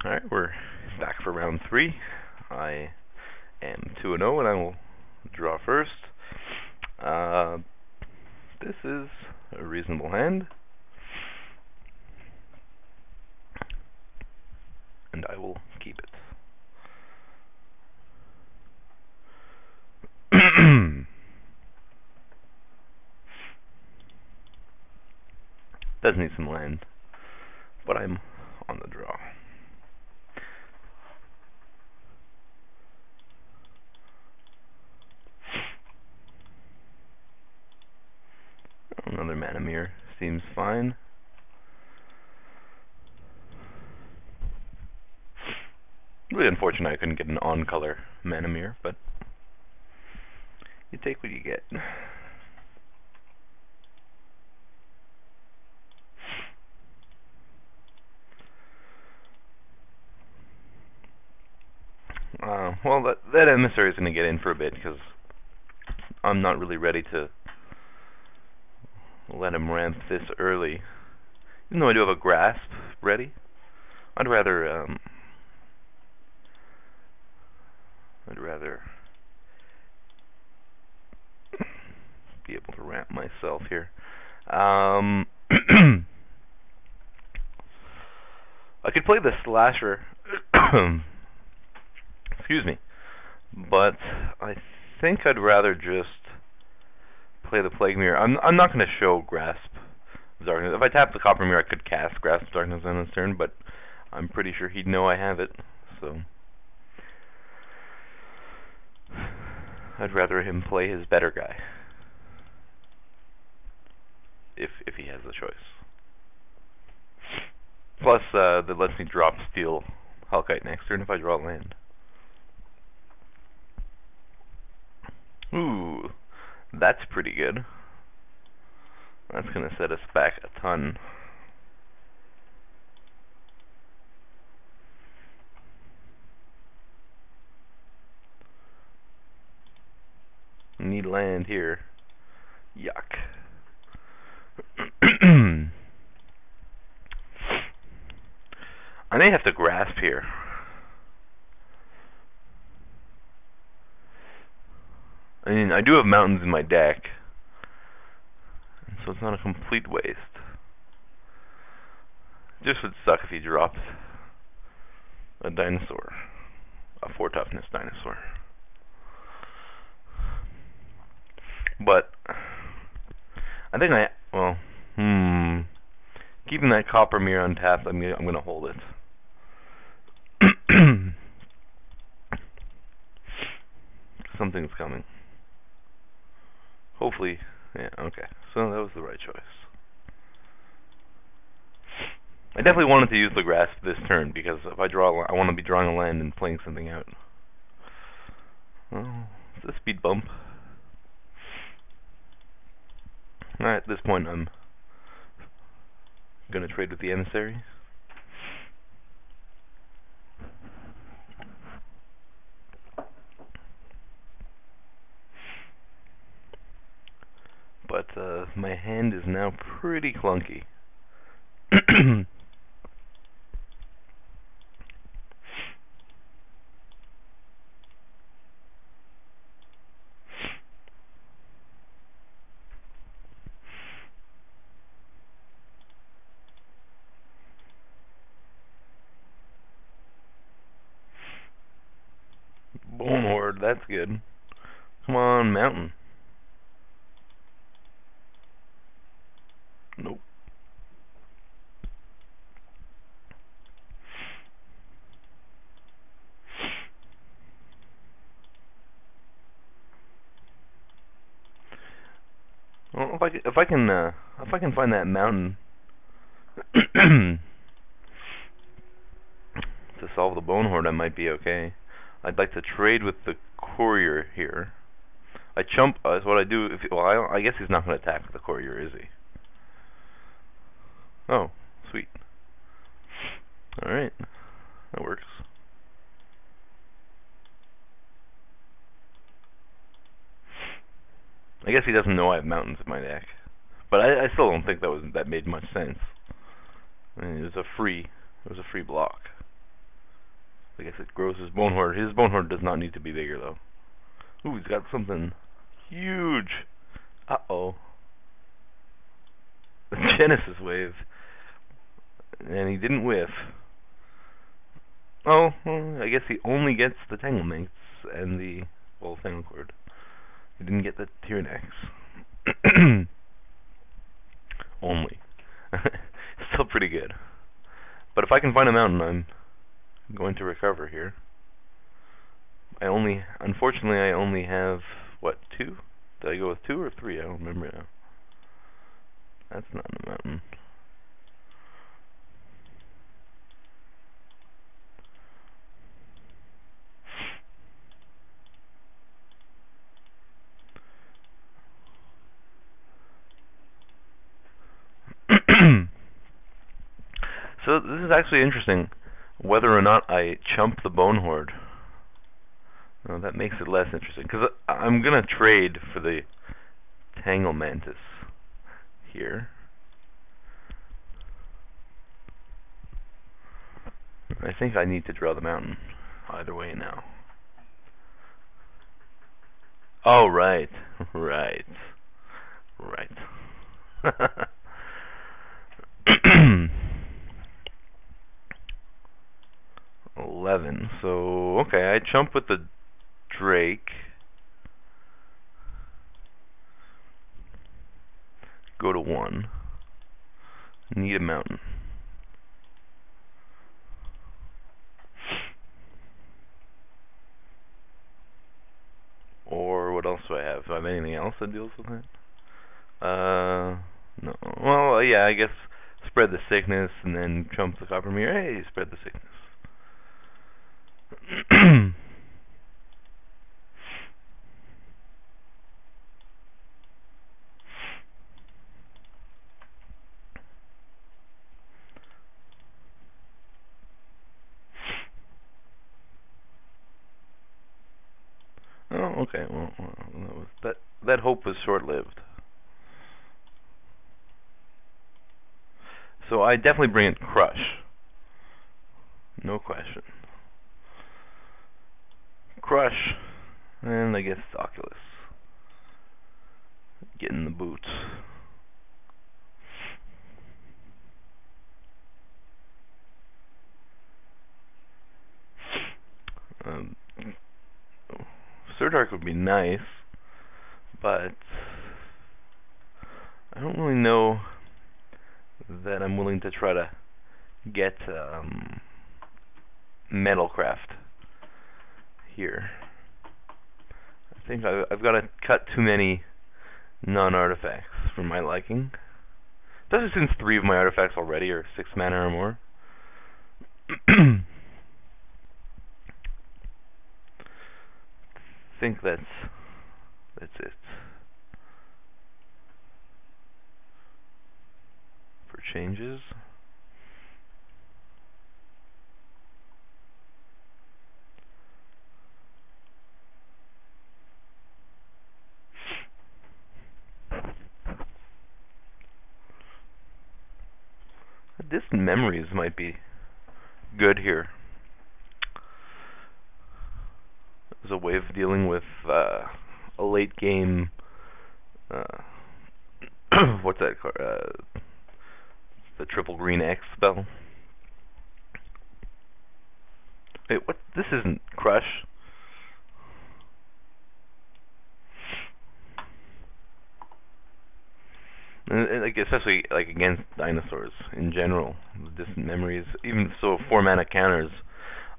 Alright, we're back for round 3. I am 2-0 and I will draw first. This is a reasonable hand. And I will keep it. Does need some land, but I'm on the draw. Another mana mirror seems fine. Really unfortunate I couldn't get an on-color mana mirror, but you take what you get. Well, that emissary is going to get in for a bit because I'm not really ready to let him ramp this early. Even though I do have a grasp ready, I'd rather be able to ramp myself here. I could play the slasher. Excuse me. But I think I'd rather just play the Plague Mirror. I'm not going to show Grasp of Darkness. If I tap the Copper Mirror, I could cast Grasp of Darkness on his turn, but I'm pretty sure he'd know I have it, so I'd rather him play his better guy. If he has the choice. Plus, that lets me drop Steel Hellkite next turn if I draw land. Ooh, that's pretty good. That's going to set us back a ton. Need land here. Yuck. I may have to grasp here. I mean, I do have mountains in my deck, so it's not a complete waste. Just would suck if he dropped a dinosaur, a 4 toughness dinosaur. But I think keeping that Copper Mirror untapped, I'm gonna hold it. Something's coming. Hopefully, yeah, okay. So that was the right choice. I definitely wanted to use the grasp this turn because if I draw, I want to be drawing a land and playing something out. Well, it's a speed bump. At this point, I'm gonna trade with the emissary. But my hand is now pretty clunky. Bone Horde, that's good. Come on, mountain. Nope. Well, if I can find that mountain to solve the Bone Horde, I might be okay. I'd like to trade with the courier here. I chump. Is what I do. I guess he's not going to attack with the courier, is he? Oh, sweet. All right, that works. I guess he doesn't know I have mountains in my deck, but I still don't think that made much sense. I mean, it was a free block. I guess it grows his bone hoard. His bone hoard does not need to be bigger, though. Ooh, he's got something huge. Uh-oh. The Genesis wave. And he didn't whiff. Oh, well, I guess he only gets the Tanglemates and the, well, Tanglecord. He didn't get the Tyrannex. Only. Still pretty good. But if I can find a mountain, I'm going to recover here. Unfortunately, I only have, what, 2? Did I go with 2 or 3? I don't remember now. That's not a mountain. So this is actually interesting, whether or not I chump the Bone Hoard. Well, that makes it less interesting, because I'm going to trade for the Tangle Mantis here. I think I need to draw the mountain either way now. Oh, right. Right. 11. So, okay, I jump with the Drake. Go to 1. Need a mountain. Or what else do I have? Do I have anything else that deals with that? No. Well, yeah, I guess spread the sickness and then jump the copper mirror. Hey, spread the sickness. Oh, okay. Well, that hope was short-lived. So I definitely bring in Crush. No question. Crush, and I guess Oculus. Get in the boots. Surdark would be nice, but I don't really know that I'm willing to try to get Metalcraft here. I think I've got to cut too many non-artifacts for my liking. Especially since 3 of my artifacts already are 6 mana or more. I think that's it for changes. Distant Memories might be good here. As a way of dealing with a late game. What's that called? The triple green X spell. Wait, what? This isn't Crush. And like, especially like against dinosaurs in general, the Distant Memories. Even so, 4 mana counters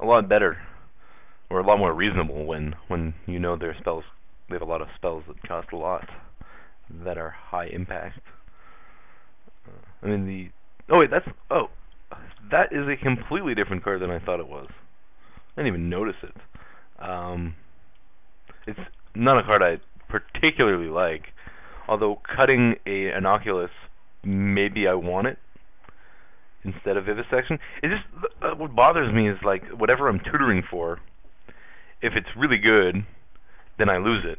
a lot better, or a lot more reasonable when you know their spells. They have a lot of spells that cost a lot, that are high impact. I mean that is a completely different card than I thought it was. I didn't even notice it. It's not a card I particularly like. Although cutting an Oculus, maybe I want it instead of Vivisection. It just what bothers me is like whatever I'm tutoring for. If it's really good, then I lose it.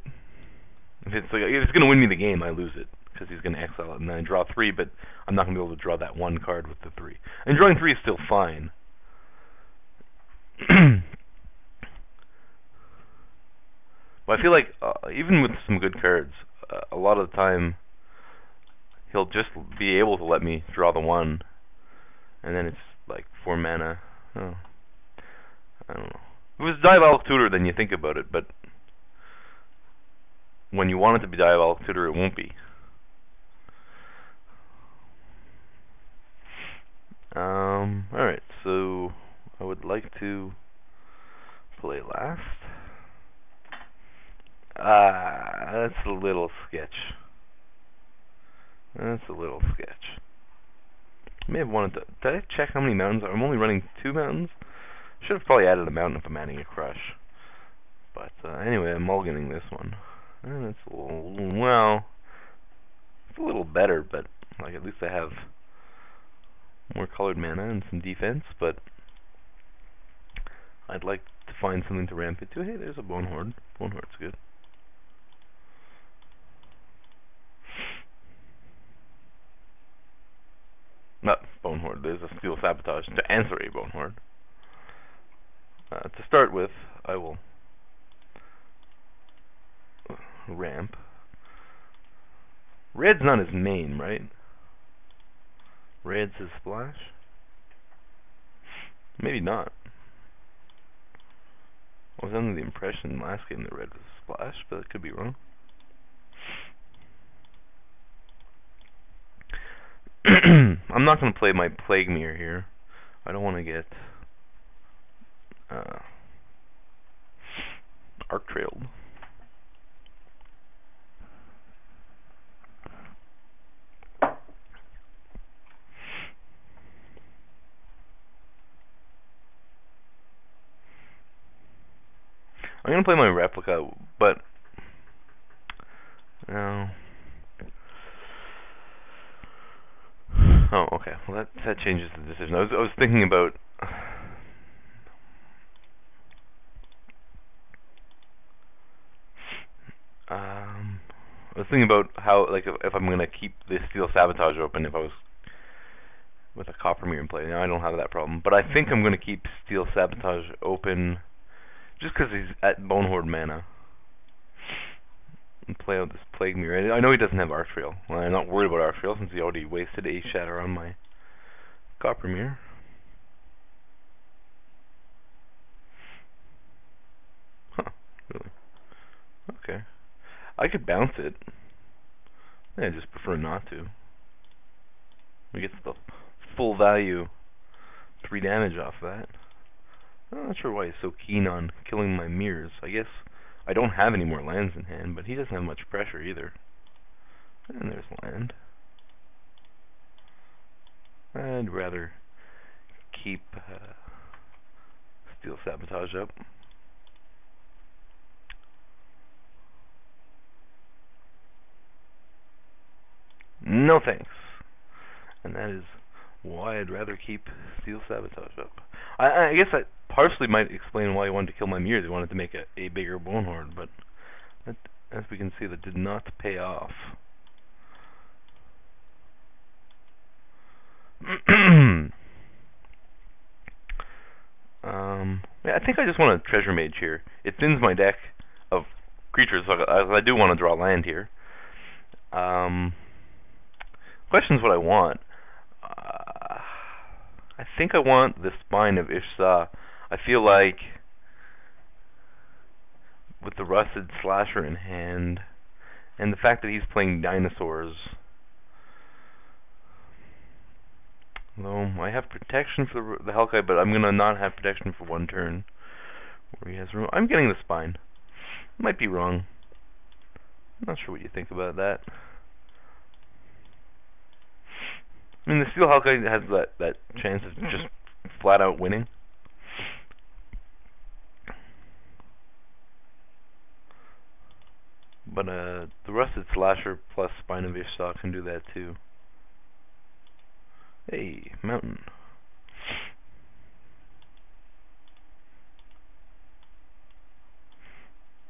If it's going to win me the game, I lose it because he's going to exile it, and then I draw 3. But I'm not going to be able to draw that one card with the 3. And drawing 3 is still fine. But I feel like even with some good cards, a lot of the time he'll just be able to let me draw the 1, and then it's like 4 mana. Oh, I don't know. If it was Diabolic Tutor, then you think about it, but when you want it to be Diabolic Tutor, it won't be. Alright, so I would like to play last. That's a little sketch. That's a little sketch. I may have wanted to... Did I check how many mountains? I'm only running 2 mountains. Should have probably added a mountain if I'm adding a crush. But anyway, I'm mulliganing this one. And it's a little... Well... It's a little better, but like at least I have more colored mana and some defense, but I'd like to find something to ramp it to. Hey, there's a Bone Horde. Bone Horde's good. Not Bone Horde, there's a Steel Sabotage to answer a Bone Horde. To start with, I will ramp. Red's not his main, right? Red's his splash? Maybe not. I was under the impression last game that red was a splash, but it could be wrong. I'm not going to play my Plague Mirror here. I don't want to get Arc Trailed. I'm going to play my replica, but no. Oh, okay. Well, that changes the decision. I was thinking about how, like, if I'm going to keep this Steel Sabotage open if I was with a Copper Mirror in play. Now I don't have that problem, but I think I'm going to keep Steel Sabotage open just because he's at Bone Horde mana. And play out this Plague Mirror. I know he doesn't have Arc Trail. Well, I'm not worried about Arc Trail since he already wasted a Shatter on my Copper Mirror. Huh, really? Okay. I could bounce it. I just prefer not to. We get the full value 3 damage off that. I'm not sure why he's so keen on killing my mirrors. I guess I don't have any more lands in hand, but he doesn't have much pressure either. And there's land. I'd rather keep Steel Sabotage up. No thanks. And that is why I'd rather keep Steel Sabotage up. I guess that partially might explain why he wanted to kill my mirrors. He wanted to make a bigger Bone Horde, but that, as we can see, that did not pay off. Yeah, I think I just want a Treasure Mage here. It thins my deck of creatures, so I do want to draw land here. Question's what I want. I think I want the Spine of Ishsa. I feel like with the Rusted Slasher in hand, and the fact that he's playing dinosaurs, though I have protection for the Hellkite, but I'm going to not have protection for 1 turn where he has room. I'm getting the Spine. Might be wrong. I'm not sure what you think about that. I mean, the Steel Hellkite has that chance of just flat out winning. But the Rusted Slasher plus Spine of Ishsa can do that too. Hey, mountain.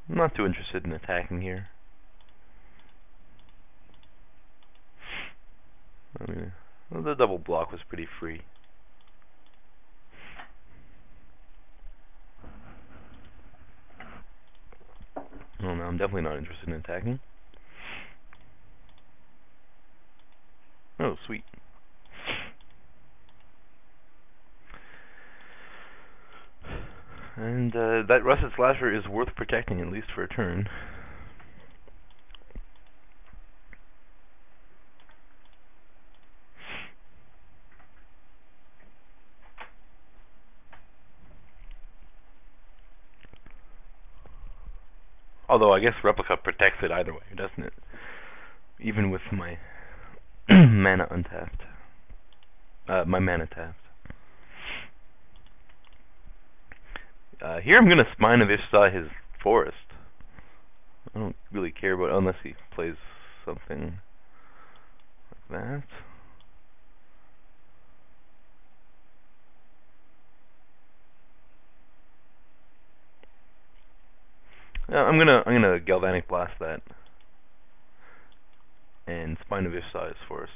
I'm not too interested in attacking here. I mean, well, the double block was pretty free. Oh no, I'm definitely not interested in attacking. Oh, sweet. And that Rusted Slasher is worth protecting, at least for a turn. Although I guess Replica protects it either way, doesn't it? Even with my mana untapped. My mana tapped. Here I'm gonna Spine of Ishtar his forest. I don't really care about it unless he plays something like that. I'm gonna Galvanic Blast that and Spine of Ishtar his forest.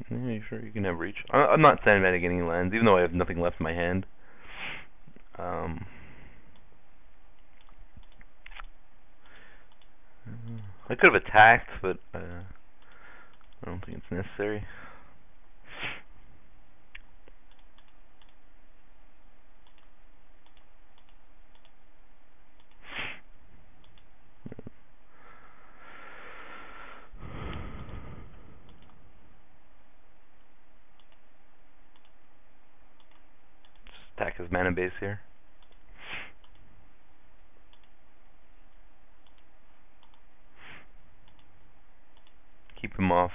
Yeah, you sure you can have reach? I'm not sandbagging any lands, even though I have nothing left in my hand. I could have attacked, but I don't think it's necessary. Attack his mana base here. Keep him off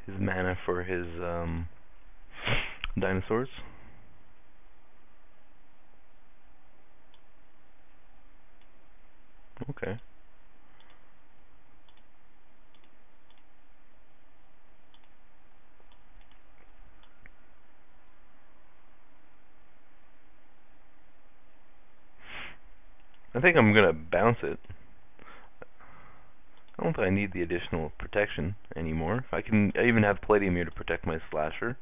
his mana for his dinosaurs. Okay. I think I'm gonna bounce it. I don't think I need the additional protection anymore. I even have Palladium here to protect my Slasher.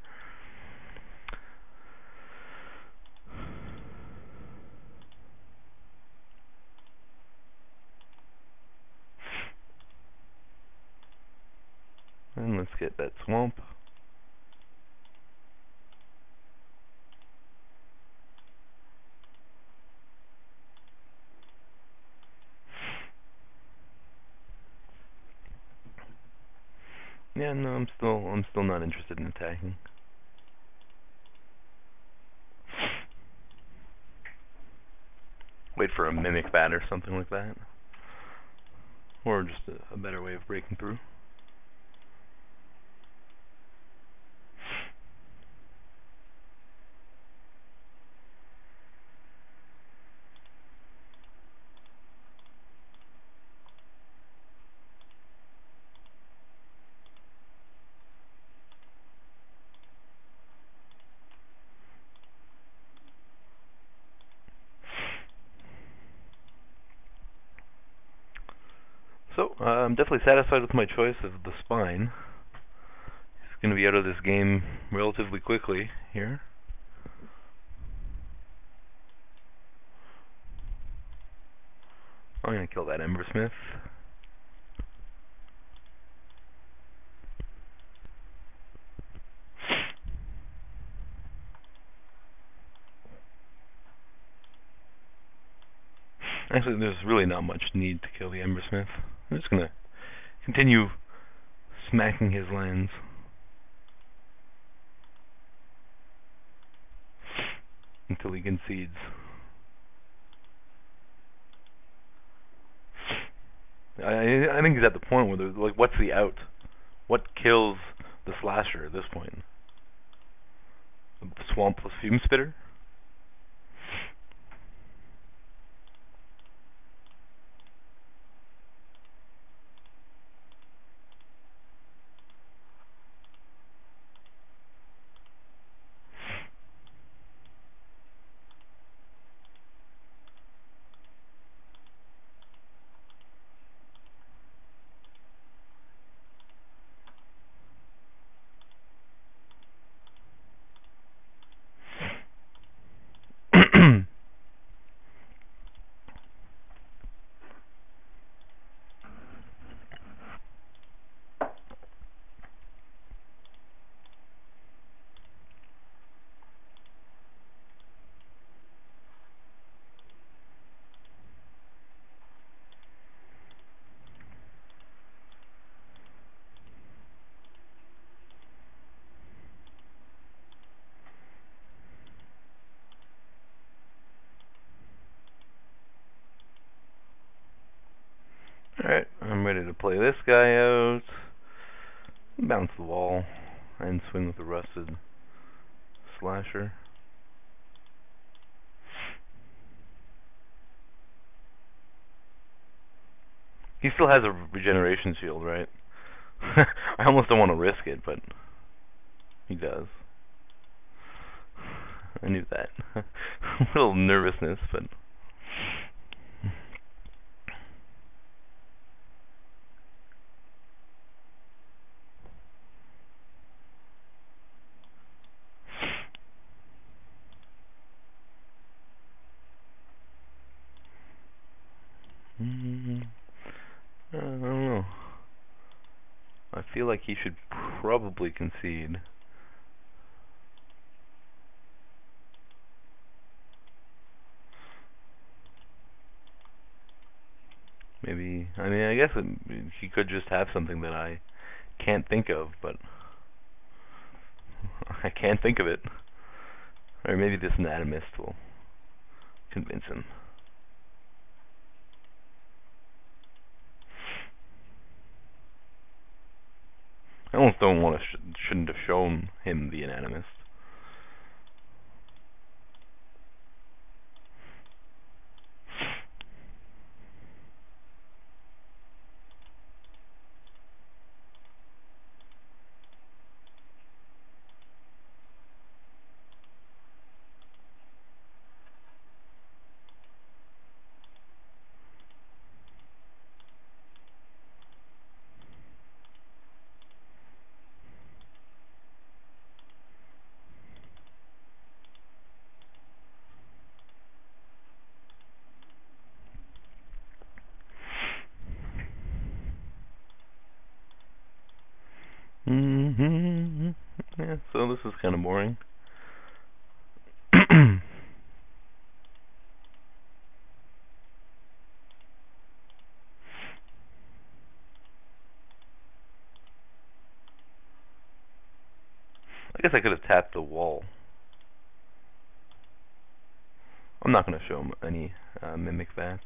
And let's get that swamp. Yeah, no, I'm still not interested in attacking. Wait for a Mimic Bat or something like that. Or just a better way of breaking through. So, I'm definitely satisfied with my choice of the Spine. He's going to be out of this game relatively quickly here. I'm going to kill that Embersmith. Actually, there's really not much need to kill the Embersmith. I'm just going to continue smacking his lands. Until he concedes. I think he's at the point where there's, like, what's the out? What kills the Slasher at this point? Swamp plus Fume Spitter? I'm ready to play this guy out, bounce the wall, and swing with the rusted slasher. He still has a regeneration shield, right? I almost don't want to risk it, but he does. I knew that. A little nervousness, but... I don't know. I feel like he should probably concede. Maybe, I mean, I guess he could just have something that I can't think of, but I can't think of it. Or maybe this anatomist will convince him. I almost don't want to, shouldn't have shown him the anatomist. Yeah, so this is kind of boring. I guess I could have tapped the wall. I'm not going to show him any mimic bats.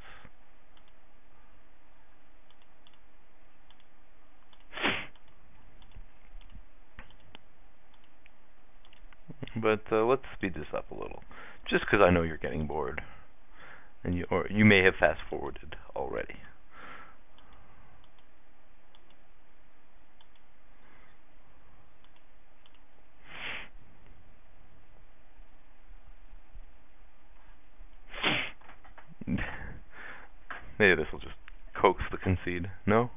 But let's speed this up a little, just because I know you're getting bored, and you may have fast forwarded already. Maybe this will just coax the concede. No?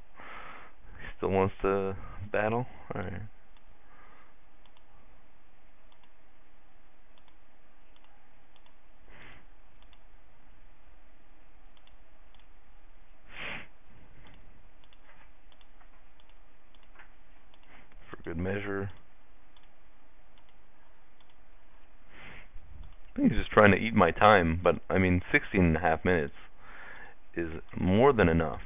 He still wants to battle? Alright. For good measure. I think he's just trying to eat my time, but I mean 16.5 minutes is more than enough.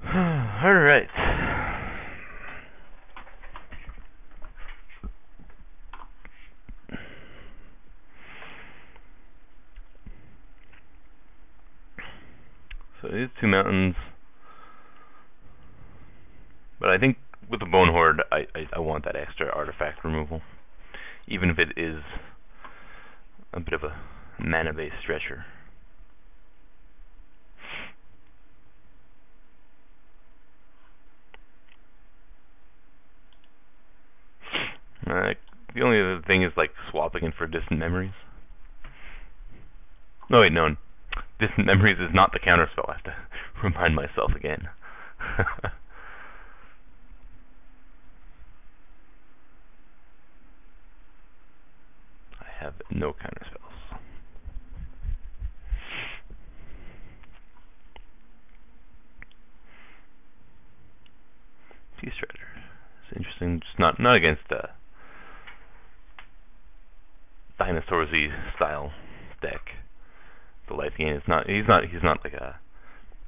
Alright. So it is 2 mountains. But I think with the Bone Horde, I want that extra artifact removal. Even if it is a bit of a mana-based stretcher. The only other thing is like swapping it for Distant Memories. No, wait, no. Distant Memories is not the counterspell. I have to remind myself again. I have no counterspells. Sea Strider. It's interesting. Just not against Dinosaur-Z style deck. The life gain is not. He's not like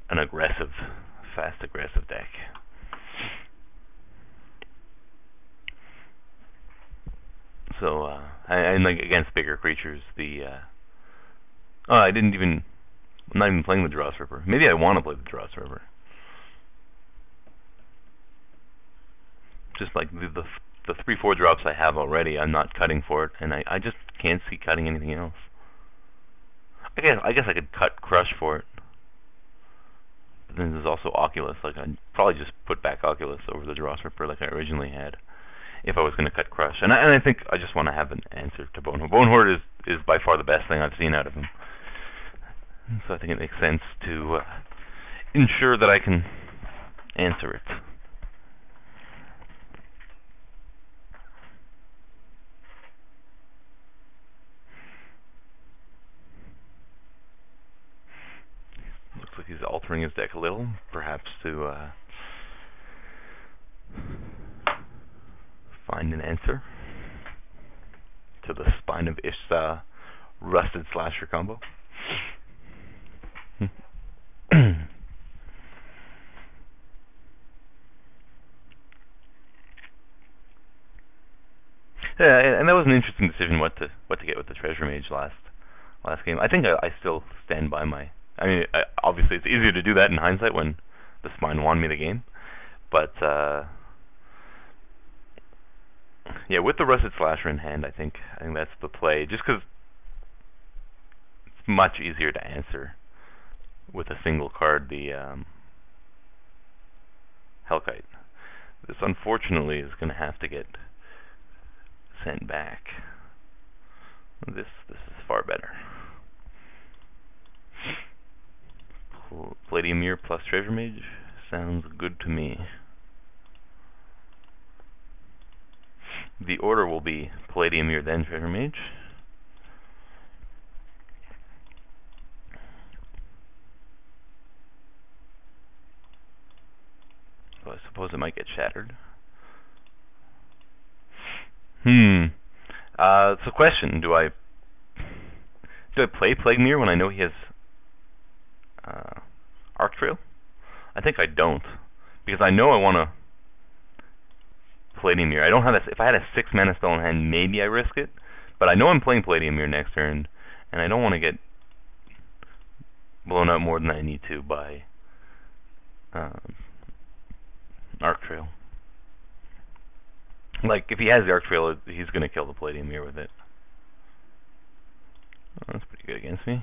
an aggressive, fast aggressive deck. So, and like against bigger creatures, oh, I'm not even playing the Draw Stripper. Maybe I want to play the Draw Stripper. Just like the 3/4 drops I have already, I'm not cutting for it, and I just can't see cutting anything else. I guess I could cut Crush for it. But then there's also Oculus. Like, I'd probably just put back Oculus over the Draw Stripper like I originally had, if I was going to cut Crush. And I think I just want to have an answer to Bone Horde. Bone Horde is by far the best thing I've seen out of him. So I think it makes sense to ensure that I can answer it. Looks like he's altering his deck a little, perhaps to find an answer to the Spine of Ishsa Rusted Slasher combo. Yeah, and that was an interesting decision what to get with the Treasure Mage last game. I think I still stand by my. I mean, obviously it's easier to do that in hindsight when the Spine won me the game, but yeah, with the Rusted Slasher in hand, I think that's the play. Just because it's much easier to answer with a single card, the Hellkite. This unfortunately is going to have to get sent back. This is far better. Palladium Mirror plus Treasure Mage sounds good to me. The order will be Palladium Mirror, then Treasure Mage. So I suppose it might get shattered. It's a question. Do I play Plague Mirror when I know he has Arc Trail? I think I don't, because I know I want to Palladium Mirror. I don't have if I had a 6 mana spell in hand, maybe I risk it, but I know I'm playing Palladium Mirror next turn, and I don't want to get blown out more than I need to by Arc Trail. Like, if he has the Arc Trail, he's going to kill the Palladium Mirror with it. Oh, that's pretty good against me.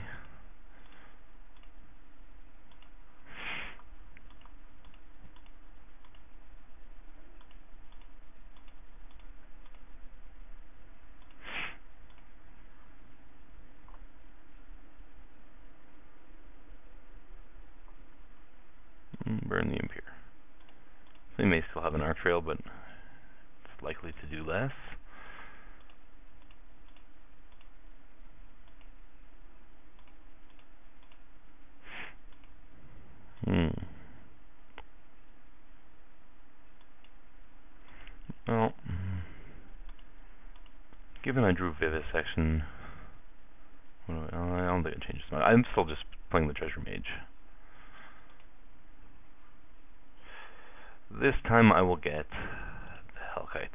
Burn the Impure. So he may still have an Arc Trail, but it's likely to do less. Well, given I drew Vivisection, I don't think it changes much. I'm still just playing the Treasure Mage. This time I will get the Hellkite.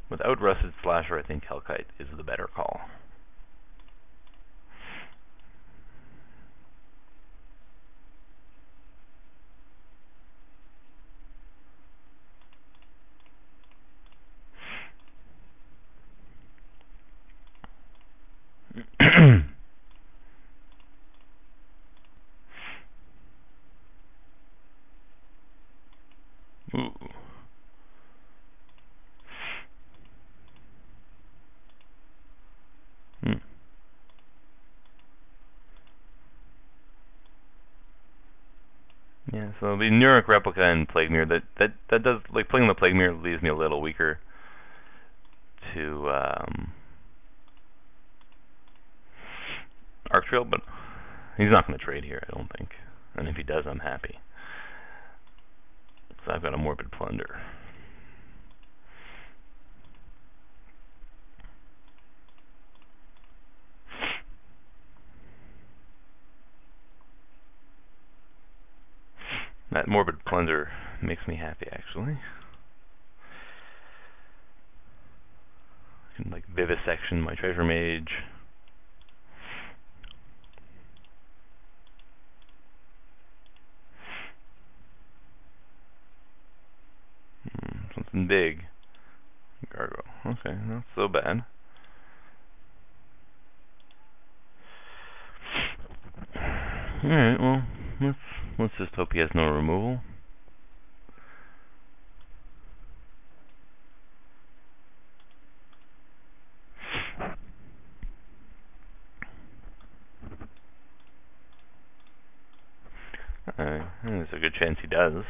Without Rusted Slasher, I think Hellkite is the better call. Ooh. Yeah, so the Neuric Replica and Plague Mirror, that does, like, playing the Plague Mirror leaves me a little weaker to Arc Trail, but he's not going to trade here, I don't think. And if he does, I'm happy. So I've got a Morbid Plunder. That Morbid Plunder makes me happy, actually. can like vivisection my treasure mage. Something big. Gargoyle. Okay, not so bad. Alright, well, let's just hope he has no removal. There's a good chance he does.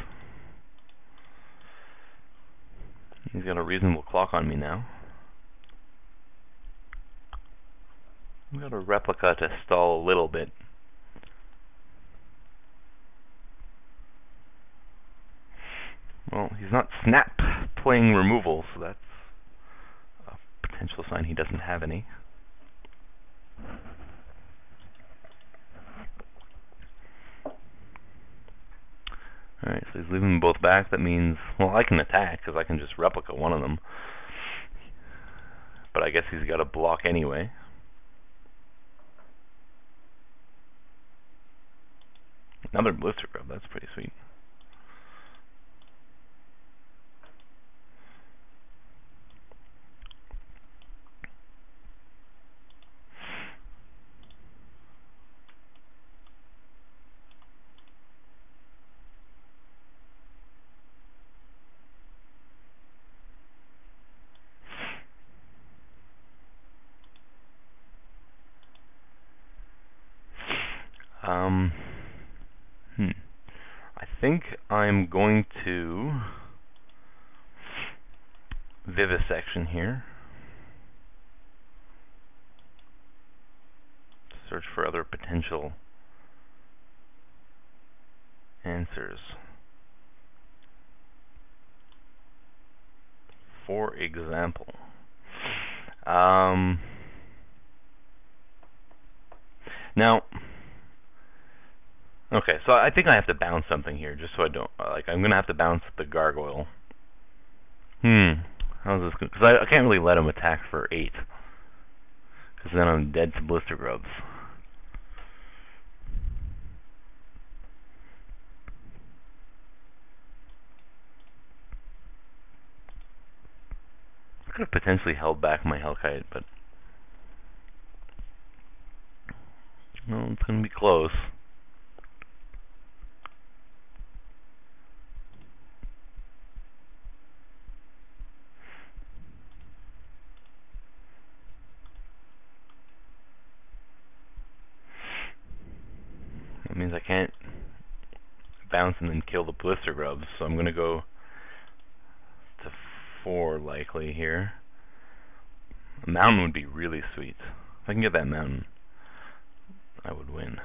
He's got a reasonable clock on me now. I've got a replica to stall a little bit. Well, he's not snap playing removal, so that's a potential sign he doesn't have any. Alright, so he's leaving them both back. That means, well, I can attack, because I can just replica one of them. But I guess he's got a block anyway. Another blister grub, that's pretty sweet. I think I'm going to vivisection here. Search for other potential answers. For example, now, okay, so I think I have to bounce something here, just so I don't, I'm going to have to bounce the gargoyle. How's this good? Because I can't really let him attack for 8. Because then I'm dead to blister grubs. I could have potentially held back my Hellkite, but... well, it's going to be close. That means I can't bounce and then kill the blister grubs, so I'm going to go to 4 likely here. A mountain would be really sweet. If I can get that mountain, I would win.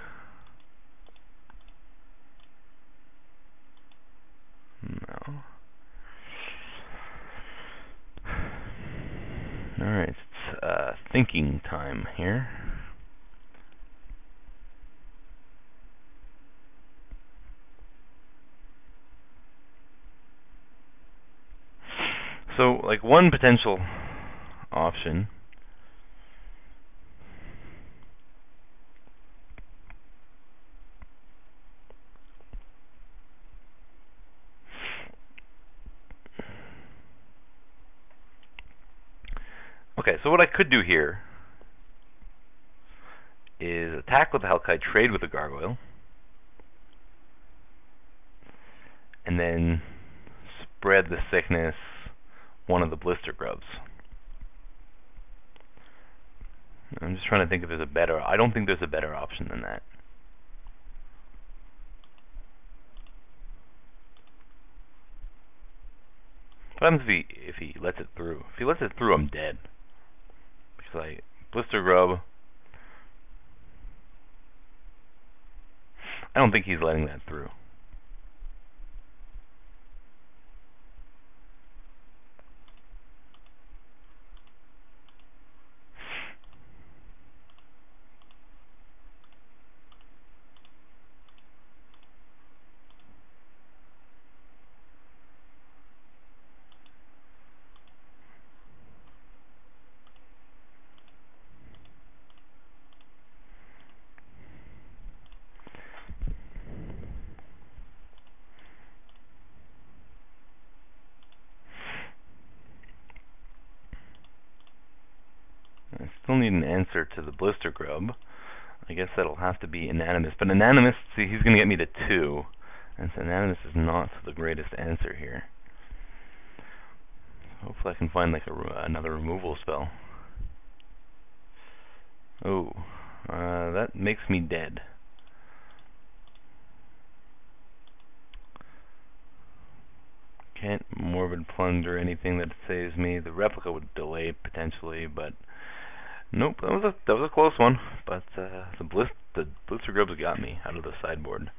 No. Alright, it's thinking time here. So, like, one potential option okay, so what I could do here is attack with the Hellkite, trade with the gargoyle, and then spread the sickness one of the blister grubs. I'm just trying to think if there's a better... I don't think there's a better option than that. What happens if he lets it through? If he lets it through, I'm dead. Because blister grub... I don't think he's letting that through. Still need an answer to the Blister Grub. I guess that'll have to be Inanimous. But Inanimous, see, he's going to get me to 2. And so Inanimous is not the greatest answer here. Hopefully I can find like another removal spell. Oh, that makes me dead. Can't Morbid Plunge or anything that saves me. The Replica would delay potentially, but nope, that was a close one. But the Blister Grubs got me out of the sideboard.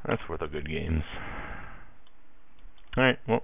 That's worth a good games. Alright, well,